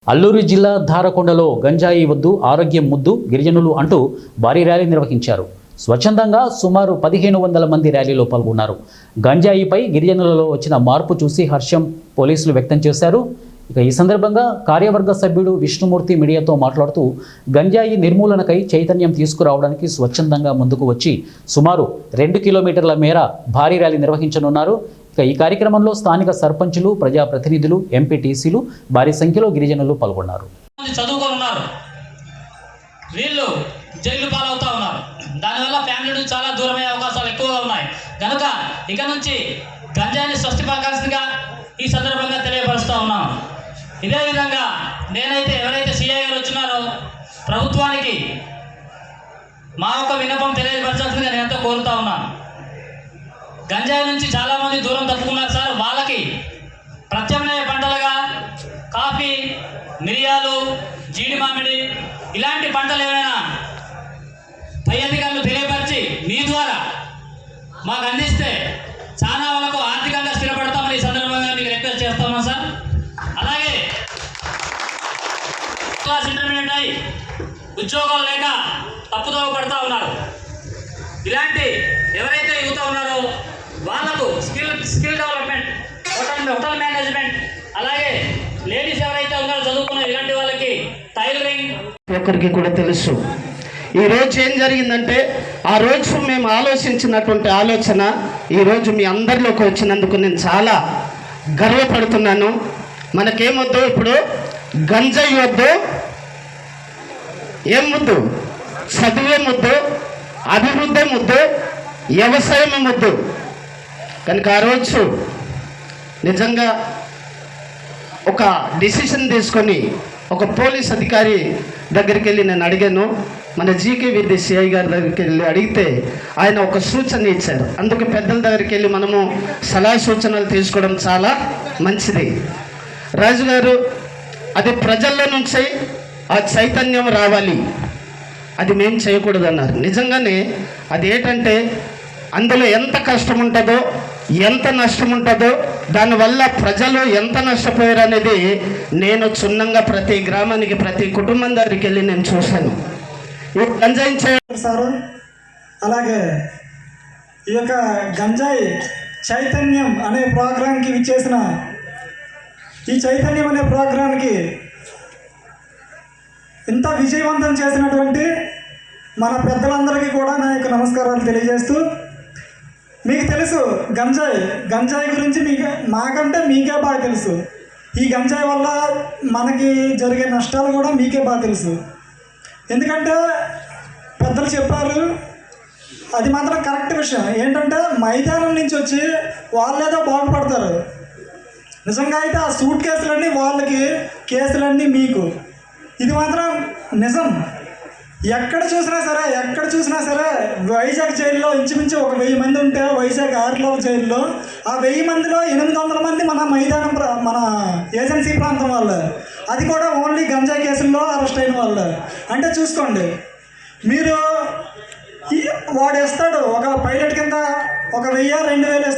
అల్లూరు జిల్లా ధారకొండలో గంజాయి వద్దు ఆరోగ్యం ముద్దు గిరిజనులు అంటూ భారీ ర్యాలీ నిర్వహించారు. స్వచ్ఛందంగా సుమారు 1500 మంది ర్యాలీలో పాల్గొన్నారు. గంజాయిపై గిరిజనులలో వచ్చిన మార్పు చూసి హర్షం పోలీసులు వ్యక్తం చేశారు. ఈ సందర్భంగా కార్యవర్గ సభ్యుడు విష్ణుమూర్తి మీడియాతో మాట్లాడుతూ గంజాయి నిర్మూలనకై చైతన్యం తీసుకురావడానికి స్వచ్ఛందంగా ముందుకు వచ్చి సుమారు 2 కిలోమీటర్ల మేర భారీ ర్యాలీ నిర్వహించనున్నారు. ఈ కార్యక్రమంలో స్థానిక సర్పంచులు, ప్రజాప్రతినిధులు, ఎంపీటీసీలు భారీ సంఖ్యలో గిరిజనులు పాల్గొన్నారు. వీళ్ళు జైలు పాలవుతా ఉన్నారు. దానివల్ల ఫ్యామిలీ నుంచి చాలా దూరమయ్యే అవకాశాలు ఎక్కువగా ఉన్నాయి. కనుక ఇక నుంచి గంజాయిని స్వస్తి పలకాల్సిందిగా ఈ సందర్భంగా తెలియపరుస్తూ ఉన్నాం. ఇదే విధంగా నేనైతే ఎవరైతే సిఐ గారు వచ్చినారో ప్రభుత్వానికి మా యొక్క విన్నపం తెలియపరచాల్సిందిగా నేనంతా కోరుతా ఉన్నాను. గంజాయి నుంచి చాలామంది దూరం తప్పుకున్నారు సార్. వాళ్ళకి ప్రత్యామ్నాయ పంటలుగా కాఫీ, మిరియాలు, జీడి మామిడి ఇలాంటి పంటలు ఏమైనా పై అధికారులు తెలియపరిచి మీ ద్వారా మాకు అందిస్తే చాలా వాళ్ళకు ఆర్థికంగా స్థిరపడతామని ఈ సందర్భంగా మీకు రిక్వెస్ట్ చేస్తామా సార్. అలాగే క్లాస్ ఇంటర్మీడియట్ అయి ఉద్యోగాలు లేక తప్పుదోవ పడుతూ ఉన్నారు. ఇలాంటి ఎవరైతే యువత ఉన్నారో వాళ్ళకు స్కిల్ డెవలప్మెంట్, హోటల్ మేనేజ్మెంట్, అలాగే లేడీస్ ఎవరైతే ఉన్నారో చదువుకున్న ఇలాంటి వాళ్ళకి టైలరింగ్ ఒకరికి కూడా తెలుసు. ఈరోజు ఏం జరిగిందంటే ఆ రోజు మేము ఆలోచించినటువంటి ఆలోచన ఈరోజు మీ అందరిలోకి వచ్చినందుకు నేను చాలా గర్వపడుతున్నాను. మనకేమొద్దు, ఇప్పుడు గంజాయి వద్దు, ఏం ముద్దు, చదువే ముద్దు, అభివృద్ధి ముద్దు, వ్యవసాయమే ముద్దు. కనుక ఆ రోజు నిజంగా ఒక డిసిషన్ తీసుకొని ఒక పోలీస్ అధికారి దగ్గరికి వెళ్ళి నేను అడిగాను. మన జీకే విద్య సిఐ గారి దగ్గరికి వెళ్ళి అడిగితే ఆయన ఒక సూచన ఇచ్చారు. అందుకే పెద్దల దగ్గరికి వెళ్ళి మనము సలహా సూచనలు తీసుకోవడం చాలా మంచిది. రాజుగారు, అది ప్రజల్లో నుంచి ఆ చైతన్యం రావాలి, అది మేము చేయకూడదు అన్నారు. నిజంగానే అది ఏంటంటే అందులో ఎంత కష్టం ఉంటుందో, ఎంత నష్టం ఉంటుందో, దానివల్ల ప్రజలు ఎంత నష్టపోయారు అనేది నేను క్షుణ్ణంగా ప్రతి గ్రామానికి, ప్రతి కుటుంబం దగ్గరికి వెళ్ళి నేను చూశాను. ఈ గంజాయి సారు, అలాగే ఈ యొక్క గంజాయి చైతన్యం అనే ప్రోగ్రాంకి విచ్చేసిన ఈ చైతన్యం అనే ప్రోగ్రాంకి ఇంత విజయవంతం చేసినటువంటి మన పెద్దలందరికీ కూడా నా యొక్క నమస్కారాలు తెలియజేస్తూ, మీకు తెలుసు గంజాయి గురించి మాకంటే మీకే బాగా తెలుసు. ఈ గంజాయి వల్ల మనకి జరిగే నష్టాలు కూడా మీకే బాగా తెలుసు. ఎందుకంటే పెద్దలు చెప్పారు, అది మాత్రం కరెక్ట్ విషయం. ఏంటంటే మైదానం నుంచి వచ్చి వాళ్ళేదో బాగుపడతారు. నిజంగా అయితే ఆ సూట్ కేసులన్నీ వాళ్ళకి, కేసులన్నీ మీకు. ఇది మాత్రం నిజం. ఎక్కడ చూసినా సరే వైజాగ్ జైల్లో ఇంచుమించు 1000 మంది ఉంటే, వైజాగ్ ఆర్లో జైల్లో ఆ 1000 మందిలో 800 మంది మన మైదానం, మన ఏజెన్సీ ప్రాంతం వాళ్ళు. అది కూడా ఓన్లీ గంజాయి కేసుల్లో అరెస్ట్ అయిన వాళ్ళు. అంటే చూసుకోండి, మీరు వాడు వేస్తాడు ఒక పైలట్ కింద 1000, 2000